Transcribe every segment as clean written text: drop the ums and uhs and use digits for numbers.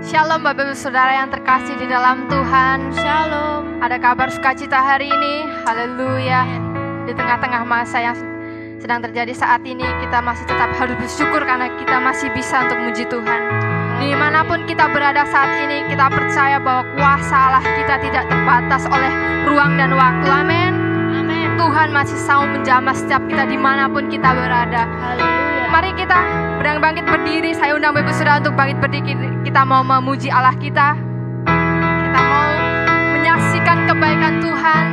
Shalom Bapak Ibu Saudara yang terkasih di dalam Tuhan. Shalom. Ada kabar sukacita hari ini. Haleluya. Di tengah-tengah masa yang sedang terjadi saat ini, kita masih tetap harus bersyukur karena kita masih bisa untuk memuji Tuhan. Dimanapun kita berada saat ini, kita percaya bahwa kuasa Allah kita tidak terbatas oleh ruang dan waktu. Amin. Amin. Tuhan masih mau menjamah setiap kita dimanapun kita berada. Haleluya. Mari kita bangkit berdiri. Saya undang Bapak Saudara untuk bangkit berdiri. Kita mau memuji Allah kita. Kita mau menyaksikan kebaikan Tuhan.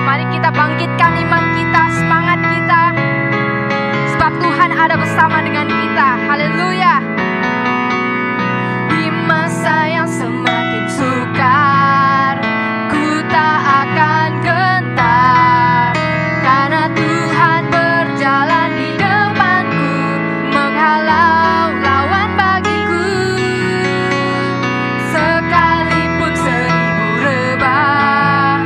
Mari kita bangkitkan iman kita, semangat kita. Sebab Tuhan ada bersama dengan kita. Haleluya. Di masa yang semakin sukar, ku tak akan gentar, karena Tuhan berjalan di depanku, menghalau lawan bagiku. Sekalipun 1000 rebah,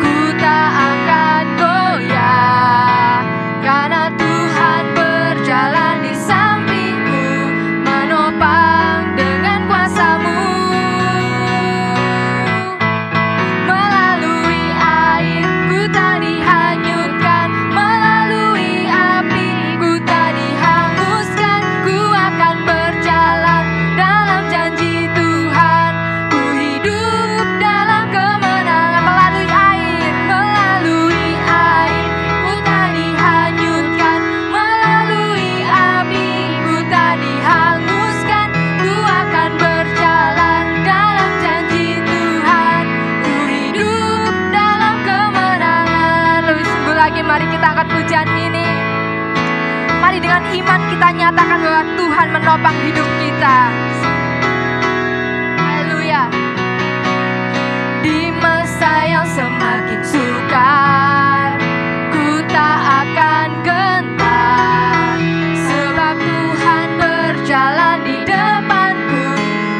ku tak akan goyah, karena Tuhan berjalan di sampingku, menopang dengan kuasa-Mu. Melalui air ku tak dihanyutkan, melalui api ku tak dihanguskan, ku akan berjalan dalam janji Tuhan. Ku hidup dalam kemenangan. Melalui air ku tak dihanyutkan, melalui api ku tak dihanguskan, ku akan berjalan dalam janji Tuhan. Ku hidup dalam kemenangan. Lebih sungguh lagi, mari kita angkat pujian ini. Mari dengan iman kita nyatakan bahwa Tuhan menopang hidup kita. Haleluya. Di masa yang semakin sukar, ku tak akan gentar, sebab Tuhan berjalan di depanku,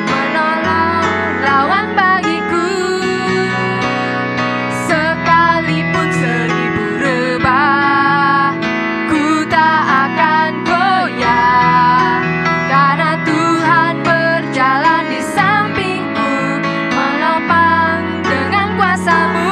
menolong lawan bagiku. Sekalipun 1000 rebah, ku tak akan goyah, karena Tuhan berjalan di sampingku, menopang dengan kuasa-Mu.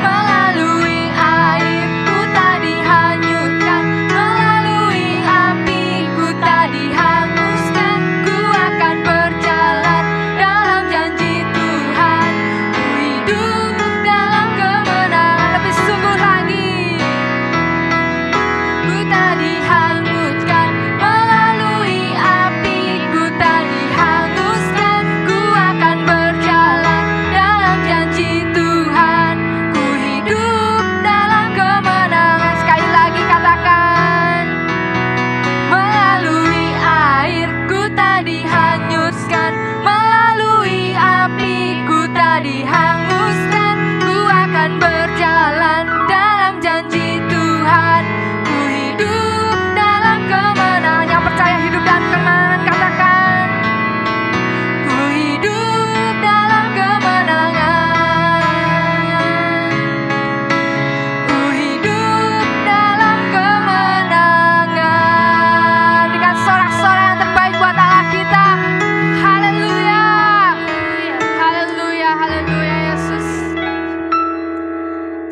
Melalui air ku tak dihanyutkan, melalui api ku tak dihanguskan, ku akan berjalan dalam janji Tuhan. Ku hidup dalam kemenangan. Lebih sungguh lagi. Ku tak dihanguskan, melalui api ku tak dihanguskan, ku akan berjalan dalam janji Tuhan. Ku hidup dalam kemenangan. Sekali lagi katakan. Melalui air ku tak dihanyutkan, melalui api ku tak dihanguskan, ku akan berjalan dalam janji Tuhan. Ku hidup dalam kemenangan. Yang percaya hidup dalam kemenangan, katakan. Ku hidup dalam kemenangan. Ku hidup dalam kemenangan. Dengan sorak-sorai yang terbaik buat Allah kita. Haleluya. Haleluya, haleluya Yesus.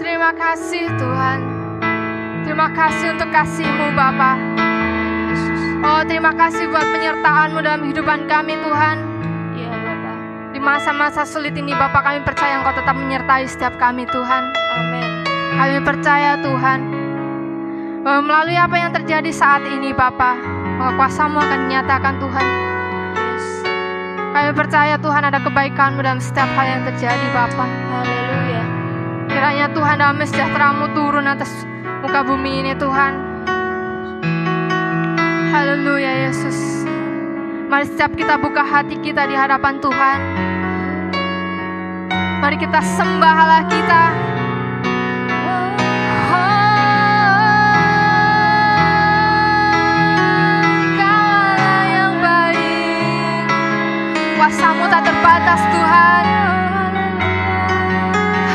Terima kasih Tuhan. Terima kasih untuk kasih-Mu Bapa. Oh, terima kasih buat penyertaan-Mu dalam kehidupan kami Tuhan. Iya Bapak. Di masa-masa sulit ini Bapa, kami percaya Engkau tetap menyertai setiap kami Tuhan. Amin. Kami percaya Tuhan bahwa melalui apa yang terjadi saat ini Bapa, maka kuasa-Mu akan dinyatakan Tuhan. Yes. Kami percaya Tuhan ada kebaikan-Mu dalam setiap hal yang terjadi Bapa. Haleluya. Kiranya Tuhan damai sejahtera-Mu turun atas muka bumi ini Tuhan. Haleluya Yesus. Mari setiap kita buka hati kita di hadapan Tuhan. Mari kita sembah Allah kita. Kaulah yang baik, kuasa-Mu tak terbatas Tuhan.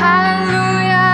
Haleluya.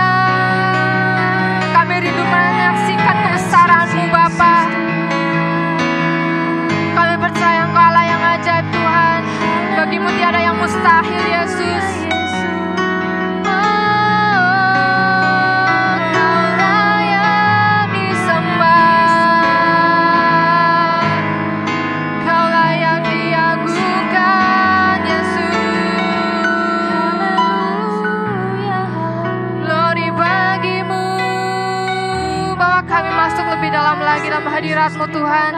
hadirat-Mu Tuhan.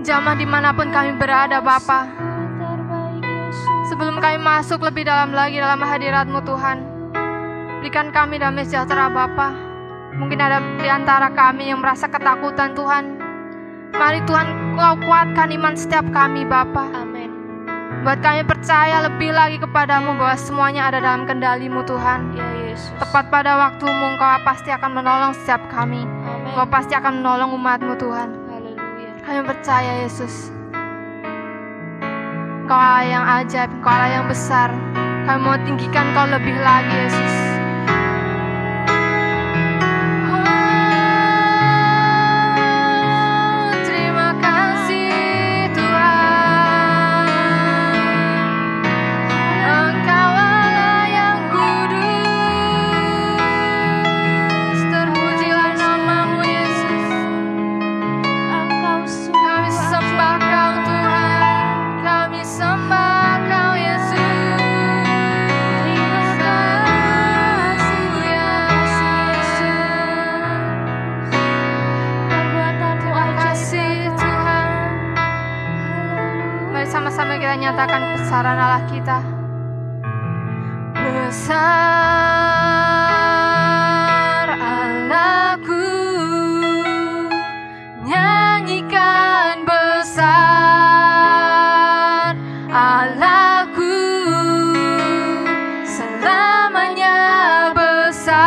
Jamah dimanapun kami berada Bapa, sebelum kami masuk lebih dalam lagi dalam hadirat-Mu Tuhan, berikan kami damai sejahtera Bapa. Mungkin ada di antara kami yang merasa ketakutan Tuhan. Mari Tuhan Kau kuatkan iman setiap kami Bapa. Amin. Buat kami percaya lebih lagi kepadamu bahwa semuanya ada dalam kendali-Mu Tuhan. Ya Yesus. Tepat pada waktu-Mu Engkau pasti akan menolong setiap kami. Amin. Engkau pasti akan menolong umat-Mu Tuhan. Haleluya. Kami percaya Yesus, Engkau Allah yang ajaib, Engkau Allah yang besar. Kami mau tinggikan Kau lebih lagi Yesus. Terima kasih Tuhan, Engkau Allah yang kudus. Terpujilah nama-Mu Yesus. Engkau Kami sembah Kau Tuhan, kami sembah Kau Yesus. Terima kasih Yesus. Perbuatanmu Terima ajaib kasih Tuhan. Mari sama-sama kita nyatakan kebesaran Allah kita. Besar Allahku, nyanyikan besar Allahku, selamanya besar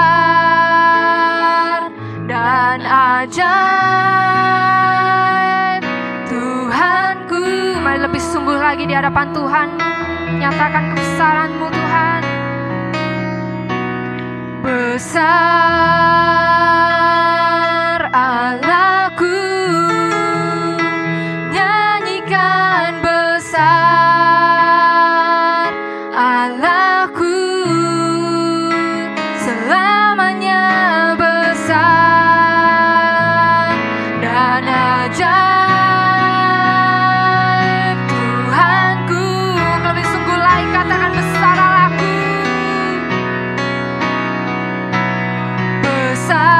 dan ajaib Tuhanku. Mari lebih sungguh lagi di hadapan Tuhan, nyatakan kebesaran-Mu Tuhan. Besar Allahku, nyanyikan besar Allahku, selamanya besar dan ajaib Tuhanku. Lebih sungguh lagi katakan besar Allahku. Besar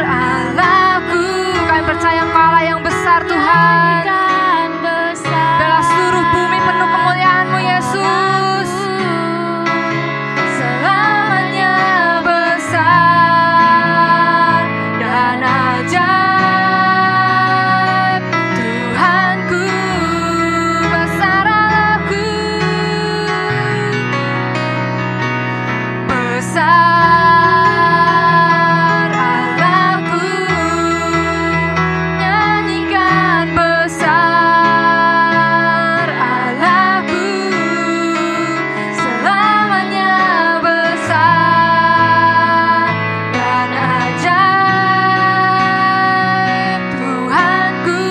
Allahku, kami percaya Engkau Allah yang besar Tuhan. Biarlah seluruh bumi penuh kemuliaan-Mu Yesus. Selamanya besar dan ajaib Tuhanku. Besar Allahku, besar Allahku, nyanyikan besar Allahku, selamanya besar dan ajaib Tuhanku.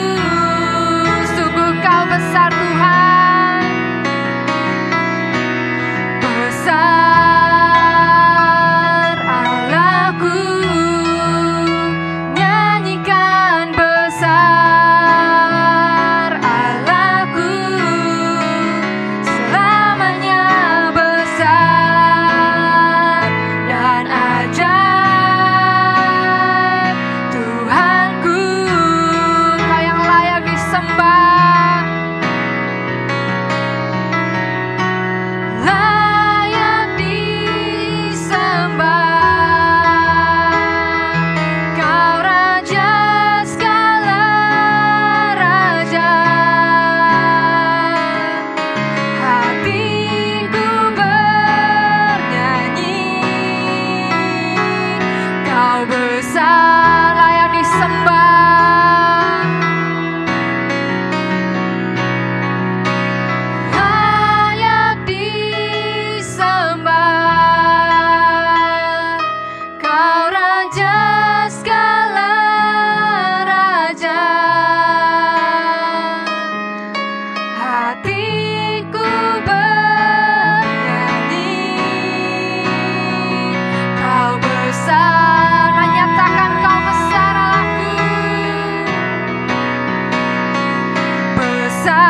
Sungguh Kau besar Tuhan. Besar Allahku, nyanyikan besar Allahku, selamanya besar dan ajaib Tuhanku. Kau yang layak disembah, layak disembah. Kau Raja segala raja. Hatiku bernyanyi, Kau besar, layak disembah, layak disembah. Kau Raja segala raja. Hatiku bernyanyi, Kau besar. Nyatakan Kau besar Allahku. Besar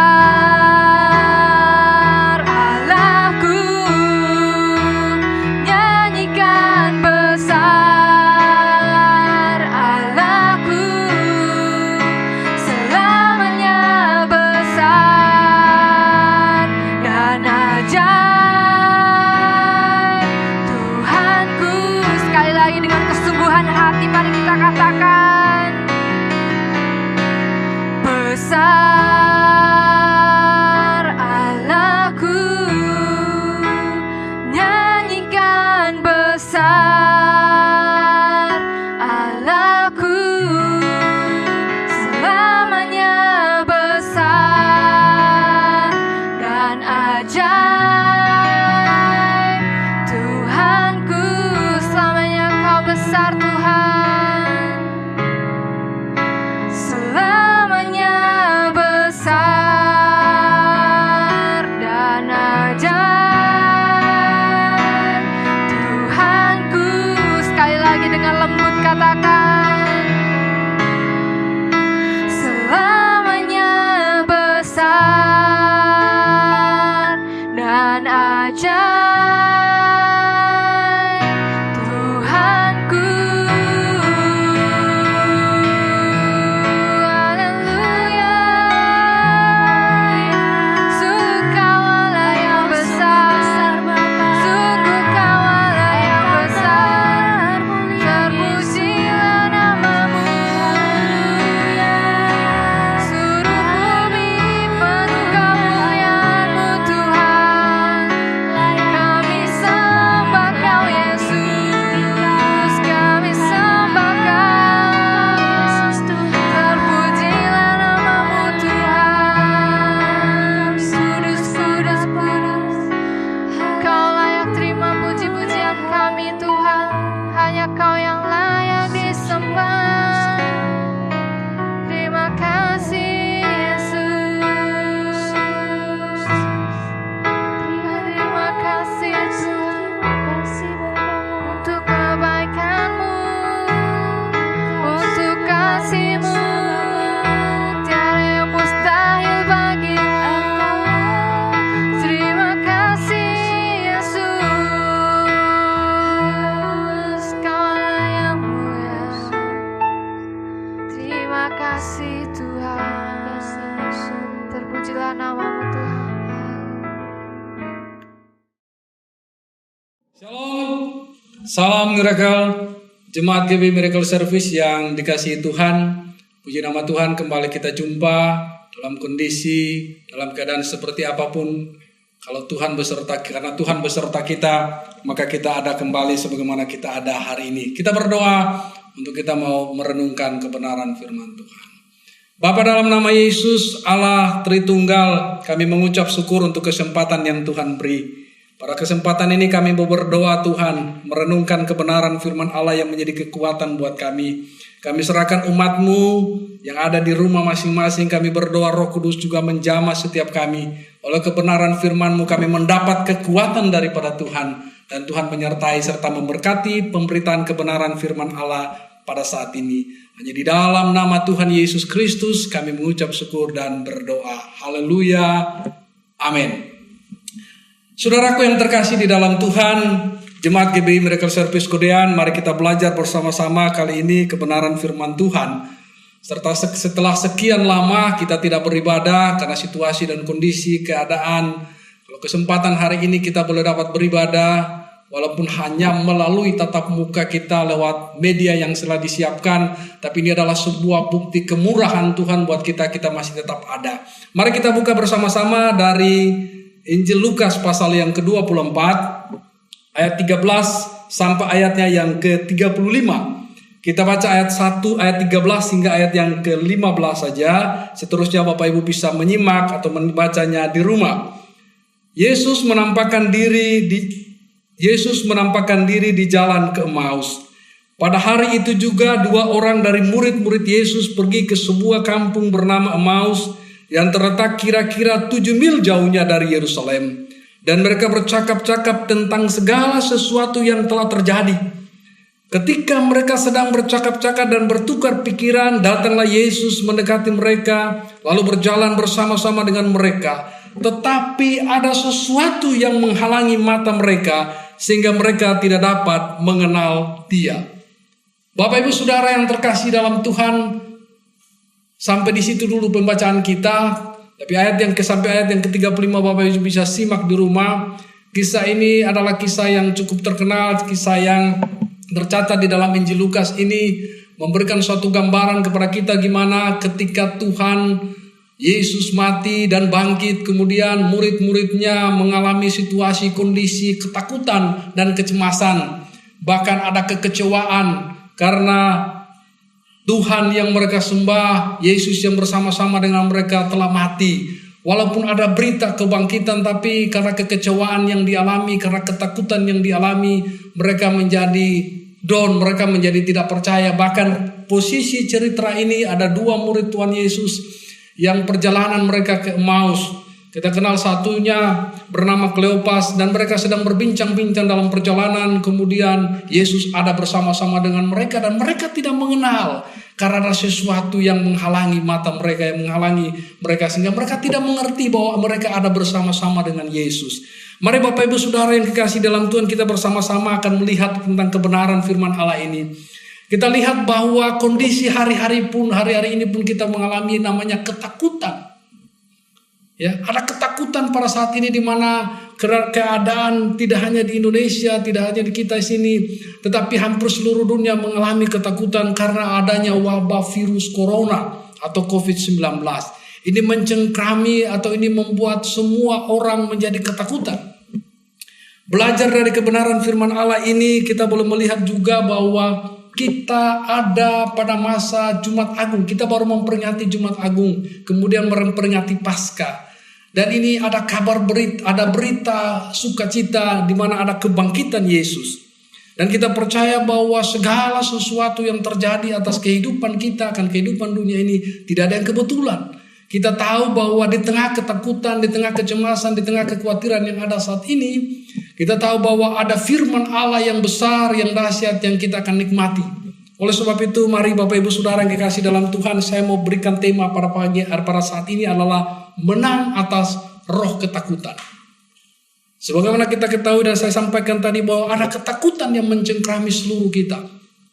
Allahku, nyanyikan besar ajaib. Tuhanku, selamanya Kau besar Tuhan, selamanya besar dan ajaib. Tuhanku, sekali lagi dengan lembut katakan, selamanya besar dan ajaib. Tuhanku, haleluya. Sungguh Kaulah yang besar, sungguh Kaulah yang besar. Terpujilah nama-Mu, seluruh bumi penuh kemuliaan-Mu Tuhan. Kami sembah Kau Yesus, kami sembah Kau. Terpujilah nama-Mu Tuhan. Kudus, kudus, kudus. Kau layak terima puji-pujian kami Tuhan. Hanya Kau yang layak disembah. Terima kasih Yesus. Terima kasih Tuhan untuk kebaikan-Mu, untuk kasih-Mu. Tiada yang mustahil bagi-Mu. Terima kasih Yesus, Kaulah yang mulia. Terima kasih Tuhan. Terpujilah nama-Mu Tuhan. Shalom, salam miracle, Jemaat GB Miracle Service yang dikasihi Tuhan. Puji nama Tuhan, kembali kita jumpa dalam kondisi, dalam keadaan seperti apapun. Kalau Tuhan beserta, karena Tuhan beserta kita, maka kita ada kembali sebagaimana kita ada hari ini. Kita berdoa untuk kita mau merenungkan kebenaran firman Tuhan. Bapa, dalam nama Yesus, Allah Tritunggal, kami mengucap syukur untuk kesempatan yang Tuhan beri. Pada kesempatan ini kami mau berdoa Tuhan, merenungkan kebenaran firman Allah yang menjadi kekuatan buat kami. Kami serahkan umat-Mu yang ada di rumah masing-masing. Kami berdoa Roh Kudus juga menjamah setiap kami. Oleh kebenaran firman-Mu kami mendapat kekuatan daripada Tuhan. Dan Tuhan menyertai serta memberkati pemberitaan kebenaran firman Allah pada saat ini. Hanya di dalam nama Tuhan Yesus Kristus kami mengucap syukur dan berdoa. Haleluya. Amin. Saudaraku yang terkasih di dalam Tuhan, Jemaat GBI Miracle Service Kodean, mari kita belajar bersama-sama kali ini kebenaran firman Tuhan. Serta setelah sekian lama kita tidak beribadah karena situasi dan kondisi keadaan. Kalau kesempatan hari ini kita boleh dapat beribadah, walaupun hanya melalui tatap muka kita lewat media yang telah disiapkan, tapi ini adalah sebuah bukti kemurahan Tuhan buat kita masih tetap ada. Mari kita buka bersama-sama dari Injil Lukas pasal yang ke-24 ayat 13 sampai ayatnya yang ke-35. Kita baca ayat 1 ayat 13 hingga ayat yang ke-15 saja. Seterusnya Bapak Ibu bisa menyimak atau membacanya di rumah. Yesus menampakkan diri di jalan ke Emmaus. Pada hari itu juga 2 orang dari murid-murid Yesus pergi ke sebuah kampung bernama Emmaus yang terletak kira-kira 7 mil jauhnya dari Yerusalem. Dan mereka bercakap-cakap tentang segala sesuatu yang telah terjadi. Ketika mereka sedang bercakap-cakap dan bertukar pikiran, datanglah Yesus mendekati mereka, lalu berjalan bersama-sama dengan mereka. Tetapi ada sesuatu yang menghalangi mata mereka, sehingga mereka tidak dapat mengenal Dia. Bapak Ibu Saudara yang terkasih dalam Tuhan, sampai di situ dulu pembacaan kita. Tapi sampai ayat yang ke-35 Bapak Ibu bisa simak di rumah. Kisah ini adalah kisah yang cukup terkenal, kisah yang tercatat di dalam Injil Lukas ini memberikan suatu gambaran kepada kita gimana ketika Tuhan Yesus mati dan bangkit, kemudian murid-muridnya mengalami situasi kondisi ketakutan dan kecemasan. Bahkan ada kekecewaan karena Tuhan yang mereka sembah, Yesus yang bersama-sama dengan mereka telah mati. Walaupun ada berita kebangkitan, tapi karena kekecewaan yang dialami, karena ketakutan yang dialami, mereka menjadi down, mereka menjadi tidak percaya. Bahkan posisi cerita ini ada 2 murid Tuhan Yesus yang perjalanan mereka ke Emmaus. Kita kenal satunya bernama Kleopas, dan mereka sedang berbincang-bincang dalam perjalanan. Kemudian Yesus ada bersama-sama dengan mereka, dan mereka tidak mengenal karena ada sesuatu yang menghalangi mata mereka, yang menghalangi mereka, sehingga mereka tidak mengerti bahwa mereka ada bersama-sama dengan Yesus. Mari Bapak Ibu Saudara yang dikasihi dalam Tuhan, kita bersama-sama akan melihat tentang kebenaran firman Allah ini. Kita lihat bahwa kondisi hari-hari ini pun kita mengalami namanya ketakutan. Ya, ada ketakutan pada saat ini di mana keadaan tidak hanya di Indonesia, tidak hanya di kita sini, tetapi hampir seluruh dunia mengalami ketakutan karena adanya wabah virus corona atau COVID-19. Ini mencengkrami atau ini membuat semua orang menjadi ketakutan. Belajar dari kebenaran firman Allah ini, kita boleh melihat juga bahwa kita ada pada masa Jumat Agung. Kita baru memperingati Jumat Agung, kemudian memperingati Paskah. Dan ini ada berita sukacita di mana ada kebangkitan Yesus. Dan kita percaya bahwa segala sesuatu yang terjadi atas kehidupan kita, akan kehidupan dunia ini, tidak ada yang kebetulan. Kita tahu bahwa di tengah ketakutan, di tengah kecemasan, di tengah kekhawatiran yang ada saat ini, kita tahu bahwa ada firman Allah yang besar, yang dahsyat, yang kita akan nikmati. Oleh sebab itu, mari Bapak Ibu Saudara yang dikasihi dalam Tuhan, saya mau berikan tema pada saat ini adalah menang atas roh ketakutan. Sebagaimana kita ketahui dan saya sampaikan tadi bahwa ada ketakutan yang mencengkrami seluruh kita.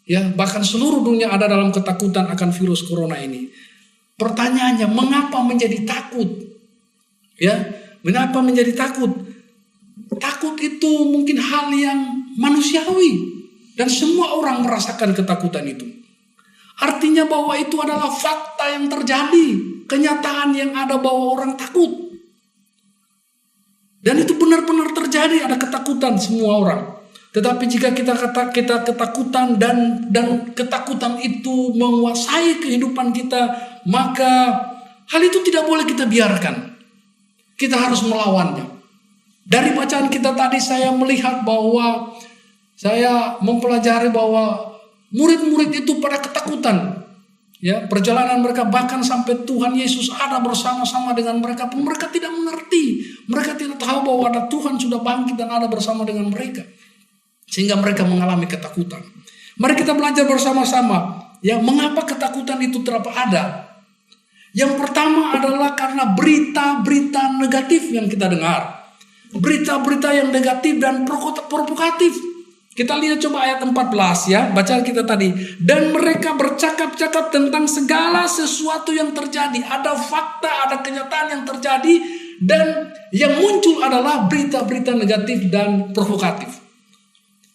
Ya, bahkan seluruh dunia ada dalam ketakutan akan virus corona ini. Pertanyaannya, mengapa menjadi takut? Ya, mengapa menjadi takut? Takut itu mungkin hal yang manusiawi. Dan semua orang merasakan ketakutan itu. Artinya bahwa itu adalah fakta yang terjadi. Kenyataan yang ada bahwa orang takut. Dan itu benar-benar terjadi, ada ketakutan semua orang. Tetapi jika kita ketakutan dan ketakutan itu menguasai kehidupan kita, maka hal itu tidak boleh kita biarkan. Kita harus melawannya. Dari bacaan kita tadi saya melihat bahwa saya mempelajari bahwa murid-murid itu pada ketakutan. Ya, perjalanan mereka bahkan sampai Tuhan Yesus ada bersama-sama dengan mereka pun mereka tidak mengerti. Mereka tidak tahu bahwa ada Tuhan sudah bangkit dan ada bersama dengan mereka. Sehingga mereka mengalami ketakutan. Mari kita belajar bersama-sama. Ya, mengapa ketakutan itu ada? Yang pertama adalah karena berita-berita negatif yang kita dengar. Berita-berita yang negatif dan provokatif. Kita lihat coba ayat 14 ya, bacaan kita tadi. Dan mereka bercakap-cakap tentang segala sesuatu yang terjadi. Ada fakta, ada kenyataan yang terjadi. Dan yang muncul adalah berita-berita negatif dan provokatif.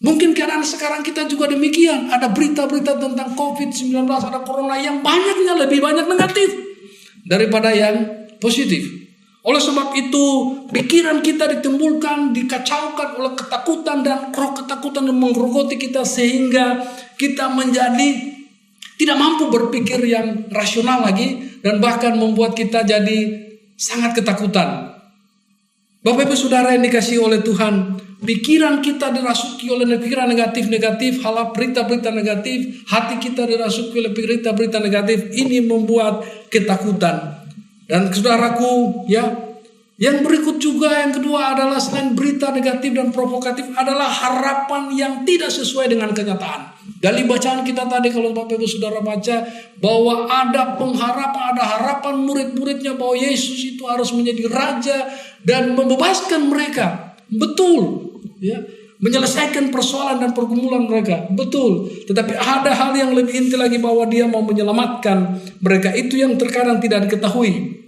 Mungkin keadaan sekarang kita juga demikian. Ada berita-berita tentang COVID-19, ada corona yang banyaknya lebih banyak negatif daripada yang positif. Oleh sebab itu, pikiran kita ditimbulkan, dikacaukan oleh ketakutan dan roh ketakutan yang menggerogoti kita sehingga kita menjadi tidak mampu berpikir yang rasional lagi dan bahkan membuat kita jadi sangat ketakutan. Bapak Ibu Saudara yang dikasihi oleh Tuhan, pikiran kita dirasuki oleh pikiran negatif-negatif, hal berita-berita negatif, hati kita dirasuki oleh berita-berita negatif, ini membuat ketakutan. Dan saudaraku, ya, yang berikut juga yang kedua adalah selain berita negatif dan provokatif adalah harapan yang tidak sesuai dengan kenyataan. Dari bacaan kita tadi kalau Bapak Ibu Saudara baca bahwa ada pengharapan, ada harapan murid-muridnya bahwa Yesus itu harus menjadi raja dan membebaskan mereka. Betul, ya. Menyelesaikan persoalan dan pergumulan mereka. Betul. Tetapi ada hal yang lebih inti lagi bahwa dia mau menyelamatkan mereka. Itu yang terkadang tidak diketahui.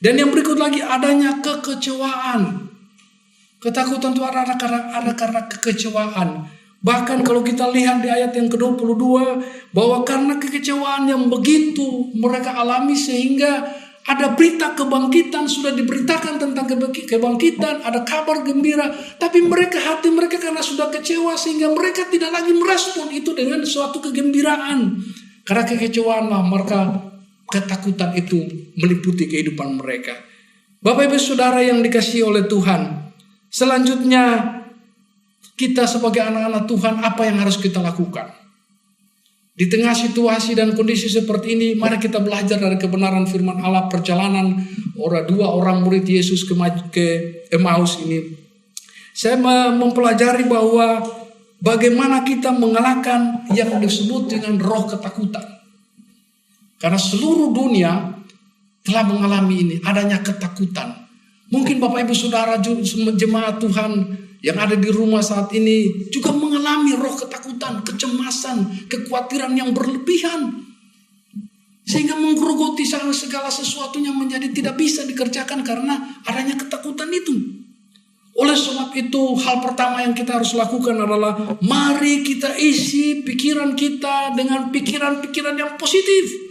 Dan yang berikut lagi adanya kekecewaan. Ketakutan itu ada karena kekecewaan. Bahkan kalau kita lihat di ayat yang ke-22. Bahwa karena kekecewaan yang begitu mereka alami sehingga ada berita kebangkitan, sudah diberitakan tentang kebangkitan, ada kabar gembira. Tapi hati mereka karena sudah kecewa sehingga mereka tidak lagi merespon itu dengan suatu kegembiraan. Karena kekecewaan lah maka ketakutan itu meliputi kehidupan mereka. Bapak Ibu Saudara yang dikasihi oleh Tuhan, selanjutnya kita sebagai anak-anak Tuhan, apa yang harus kita lakukan? Di tengah situasi dan kondisi seperti ini, mari kita belajar dari kebenaran firman Allah. Perjalanan dua orang murid Yesus ke Emmaus ini, saya mempelajari bahwa bagaimana kita mengalahkan yang disebut dengan roh ketakutan. Karena seluruh dunia telah mengalami ini, adanya ketakutan. Mungkin Bapak Ibu Saudara jemaat Tuhan yang ada di rumah saat ini juga mengalami roh ketakutan, kecemasan, kekhawatiran yang berlebihan. Sehingga menggerogoti segala sesuatunya menjadi tidak bisa dikerjakan karena adanya ketakutan itu. Oleh sebab itu, hal pertama yang kita harus lakukan adalah mari kita isi pikiran kita dengan pikiran-pikiran yang positif.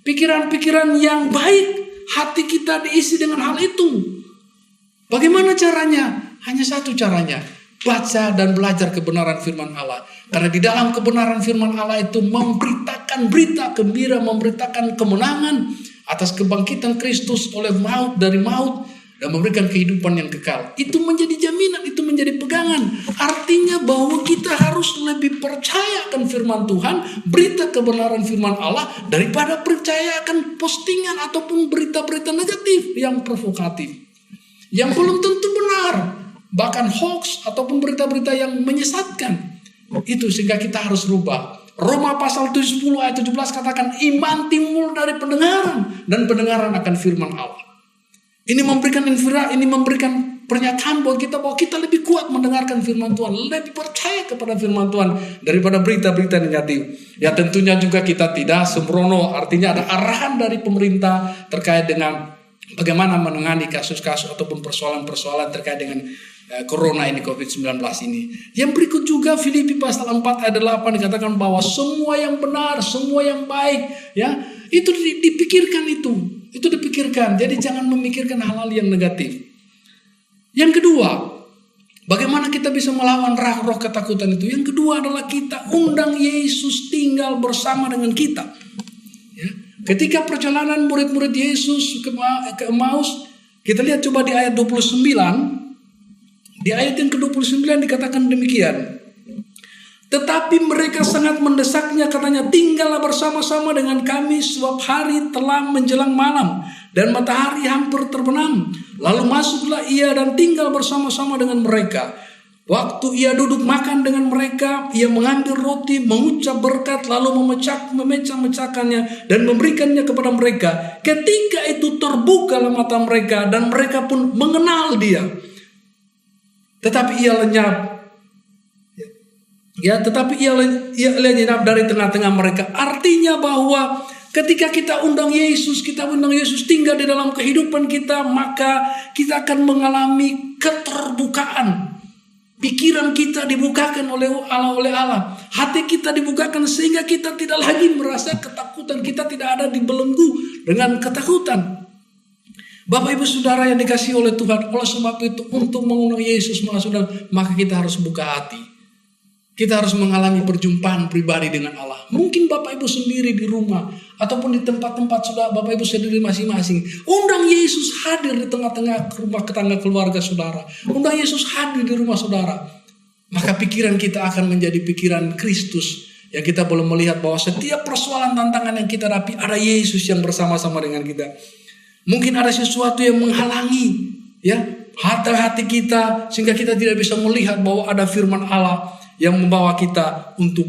Pikiran-pikiran yang baik, hati kita diisi dengan hal itu. Bagaimana caranya? Hanya satu caranya, baca dan belajar kebenaran firman Allah. Karena di dalam kebenaran firman Allah itu memberitakan berita gembira, memberitakan kemenangan atas kebangkitan Kristus dari maut dan memberikan kehidupan yang kekal. Itu menjadi jaminan, itu menjadi pegangan. Artinya bahwa kita harus lebih percaya akan firman Tuhan, berita kebenaran firman Allah, daripada percaya akan postingan ataupun berita-berita negatif yang provokatif, yang belum tentu benar. Bahkan hoax ataupun berita-berita yang menyesatkan. Itu sehingga kita harus rubah. Roma pasal 10 ayat 17 katakan iman timbul dari pendengaran dan pendengaran akan firman Allah. Ini memberikan pernyataan bahwa kita lebih kuat mendengarkan firman Tuhan, lebih percaya kepada firman Tuhan daripada berita-berita negatif. Ya tentunya juga kita tidak sembrono, artinya ada arahan dari pemerintah terkait dengan bagaimana menangani kasus-kasus ataupun persoalan-persoalan terkait dengan Corona ini, COVID-19 ini. Yang berikut juga Filipi pasal 4 ayat 8 dikatakan bahwa semua yang benar, semua yang baik, ya itu dipikirkan itu dipikirkan. Jadi jangan memikirkan hal-hal yang negatif. Yang kedua, bagaimana kita bisa melawan roh ketakutan itu? Yang kedua adalah kita undang Yesus tinggal bersama dengan kita. Ya. Ketika perjalanan murid-murid Yesus ke Emmaus, kita lihat coba di ayat 29. Di ayat yang ke-29 dikatakan demikian. Tetapi mereka sangat mendesaknya, katanya, tinggallah bersama-sama dengan kami sebab hari telah menjelang malam dan matahari hampir terbenam. Lalu masuklah ia dan tinggal bersama-sama dengan mereka. Waktu ia duduk makan dengan mereka, ia mengambil roti, mengucap berkat, lalu memecah-mecahkannya dan memberikannya kepada mereka. Ketika itu terbukalah mata mereka dan mereka pun mengenal dia. Tetapi ia lenyap. Ya, tetapi ia lenyap dari tengah-tengah mereka. Artinya bahwa ketika kita undang Yesus tinggal di dalam kehidupan kita, maka kita akan mengalami keterbukaan. Pikiran kita dibukakan oleh Allah. Hati kita dibukakan sehingga kita tidak lagi merasa ketakutan. Kita tidak ada dibelenggu dengan ketakutan. Bapak Ibu Saudara yang dikasihi oleh Tuhan, oleh sebab itu untuk mengundang Yesus maka kita harus buka hati. Kita harus mengalami perjumpaan pribadi dengan Allah. Mungkin Bapak Ibu sendiri di rumah ataupun di tempat-tempat saudara Bapak Ibu sendiri masing-masing. Undang Yesus hadir di tengah-tengah rumah tangga keluarga saudara. Undang Yesus hadir di rumah saudara. Maka pikiran kita akan menjadi pikiran Kristus. Yang kita boleh melihat bahwa setiap persoalan tantangan yang kita hadapi ada Yesus yang bersama-sama dengan kita. Mungkin ada sesuatu yang menghalangi ya hati kita sehingga kita tidak bisa melihat bahwa ada firman Allah yang membawa kita untuk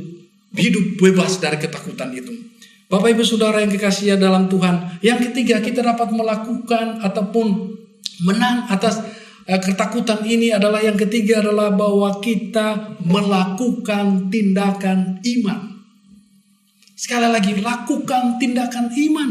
hidup bebas dari ketakutan itu. Bapak Ibu Saudara yang dikasihi dalam Tuhan, yang ketiga kita dapat melakukan ataupun menang atas ketakutan ini adalah yang ketiga adalah bahwa kita melakukan tindakan iman. Sekali lagi, lakukan tindakan iman.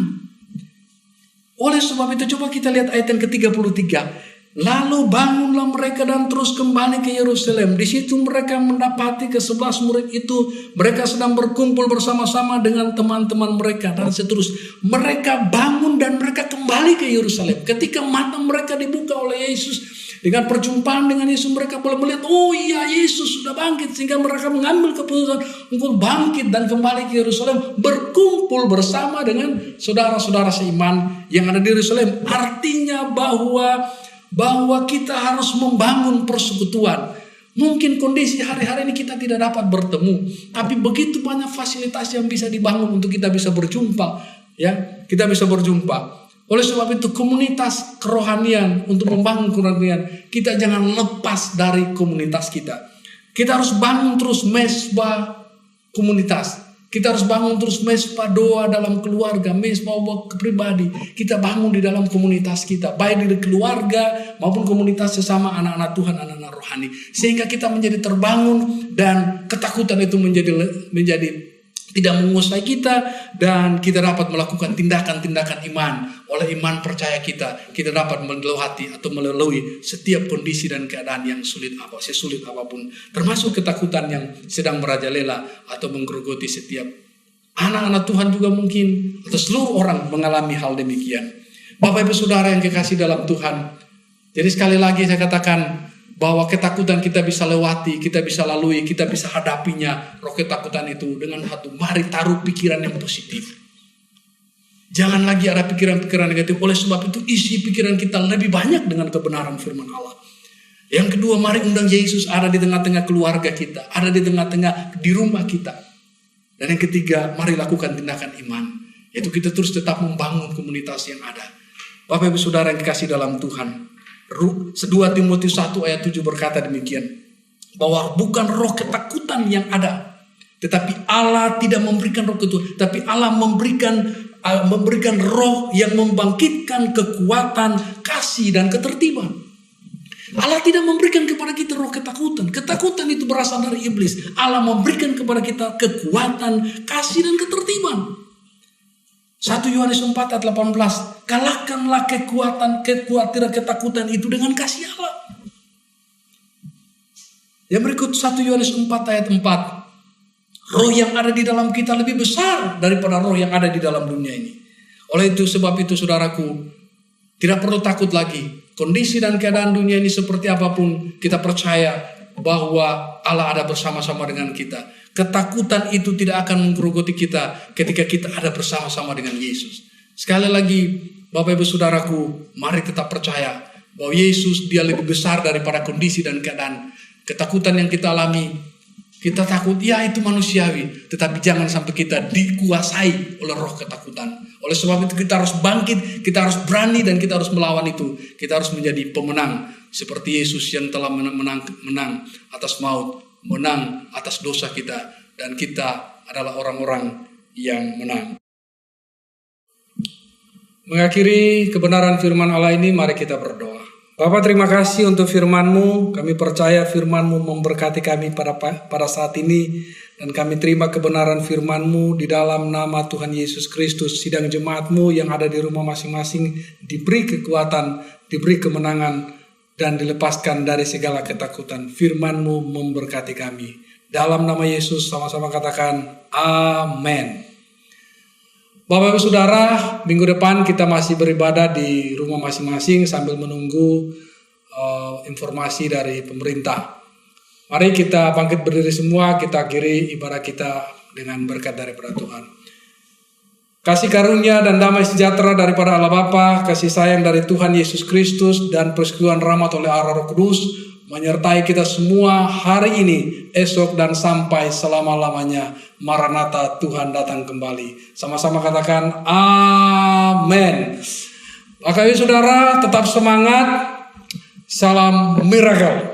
Oleh sebab itu coba kita lihat ayat yang ke-33. Lalu bangunlah mereka dan terus kembali ke Yerusalem. Di situ mereka mendapati ke-11 murid itu. Mereka sedang berkumpul bersama-sama dengan teman-teman mereka dan seterusnya. Mereka bangun dan mereka kembali ke Yerusalem. Ketika mata mereka dibuka oleh Yesus, Dengan perjumpaan dengan Yesus mereka boleh melihat, oh iya Yesus sudah bangkit. Sehingga mereka mengambil keputusan untuk bangkit dan kembali ke Yerusalem. Berkumpul bersama dengan saudara-saudara seiman yang ada di Yerusalem. Artinya bahwa kita harus membangun persekutuan. Mungkin kondisi hari-hari ini kita tidak dapat bertemu. Tapi begitu banyak fasilitas yang bisa dibangun untuk kita bisa berjumpa. Ya, kita bisa berjumpa. Oleh sebab itu komunitas kerohanian, untuk membangun kerohanian, kita jangan lepas dari komunitas kita. Kita harus bangun terus mesbah komunitas. Kita harus bangun terus mesbah doa dalam keluarga, mesbah pribadi. Kita bangun di dalam komunitas kita, baik di keluarga maupun komunitas sesama anak-anak Tuhan, anak-anak rohani. Sehingga kita menjadi terbangun dan ketakutan itu menjadi tidak menguasai kita, dan kita dapat melakukan tindakan-tindakan iman. Oleh iman percaya kita dapat melewati atau melalui setiap kondisi dan keadaan yang sesulit apapun, termasuk ketakutan yang sedang merajalela atau menggerogoti setiap anak-anak Tuhan juga mungkin, atau seluruh orang mengalami hal demikian. Bapak Ibu Saudara yang kekasih dalam Tuhan, jadi sekali lagi saya katakan bahwa ketakutan kita bisa lewati, kita bisa lalui, kita bisa hadapinya. Roh ketakutan itu dengan satu, mari taruh pikiran yang positif. Jangan lagi ada pikiran-pikiran negatif. Oleh sebab itu isi pikiran kita lebih banyak dengan kebenaran firman Allah. Yang kedua, mari undang Yesus ada di tengah-tengah keluarga kita, ada di tengah-tengah di rumah kita. Dan yang ketiga, mari lakukan tindakan iman, yaitu kita terus tetap membangun komunitas yang ada. Bapak Ibu Saudara yang dikasih dalam Tuhan, 2 Timotius 1 ayat 7 berkata demikian, bahwa bukan roh ketakutan yang ada, tetapi Allah tidak memberikan roh ketakutan, tapi Allah memberikan roh yang membangkitkan kekuatan, kasih dan ketertiban. Allah tidak memberikan kepada kita roh ketakutan. Ketakutan itu berasal dari iblis. Allah memberikan kepada kita kekuatan, kasih dan ketertiban. 1 Yohanes 4 ayat 18, kalahkanlah kekhawatiran, ketakutan itu dengan kasih Allah. Yang berikut 1 Yohanes 4 ayat 4, roh yang ada di dalam kita lebih besar daripada roh yang ada di dalam dunia ini. Oleh itu, sebab itu saudaraku, tidak perlu takut lagi. Kondisi dan keadaan dunia ini seperti apapun, kita percaya bahwa Allah ada bersama-sama dengan kita. Ketakutan itu tidak akan menggerogoti kita ketika kita ada bersama-sama dengan Yesus. Sekali lagi, Bapak Ibu Saudaraku, mari tetap percaya bahwa Yesus dia lebih besar daripada kondisi dan keadaan. Ketakutan yang kita alami, kita takut, ya itu manusiawi. Tetapi jangan sampai kita dikuasai oleh roh ketakutan. Oleh sebab itu kita harus bangkit, kita harus berani dan kita harus melawan itu. Kita harus menjadi pemenang seperti Yesus yang telah menang atas maut, menang atas dosa kita, dan kita adalah orang-orang yang menang. Mengakhiri kebenaran firman Allah ini, mari kita berdoa. Bapa, terima kasih untuk firman-Mu. Kami percaya firman-Mu memberkati kami pada saat ini, dan kami terima kebenaran firman-Mu di dalam nama Tuhan Yesus Kristus. Sidang jemaat-Mu yang ada di rumah masing-masing diberi kekuatan, diberi kemenangan, dan dilepaskan dari segala ketakutan. Firman-Mu memberkati kami. Dalam nama Yesus sama-sama katakan amin. Bapak Ibu Saudara, minggu depan kita masih beribadah di rumah masing-masing sambil menunggu informasi dari pemerintah. Mari kita bangkit berdiri semua, kita akhiri ibadah kita dengan berkat daripada Tuhan. Kasih karunia dan damai sejahtera daripada Allah Bapa, kasih sayang dari Tuhan Yesus Kristus, dan persekutuan rahmat oleh Allah Roh Kudus menyertai kita semua hari ini, esok, dan sampai selama-lamanya. Maranatha, Tuhan datang kembali. Sama-sama katakan amin. Bapak Ibu Saudara, tetap semangat. Salam miracle.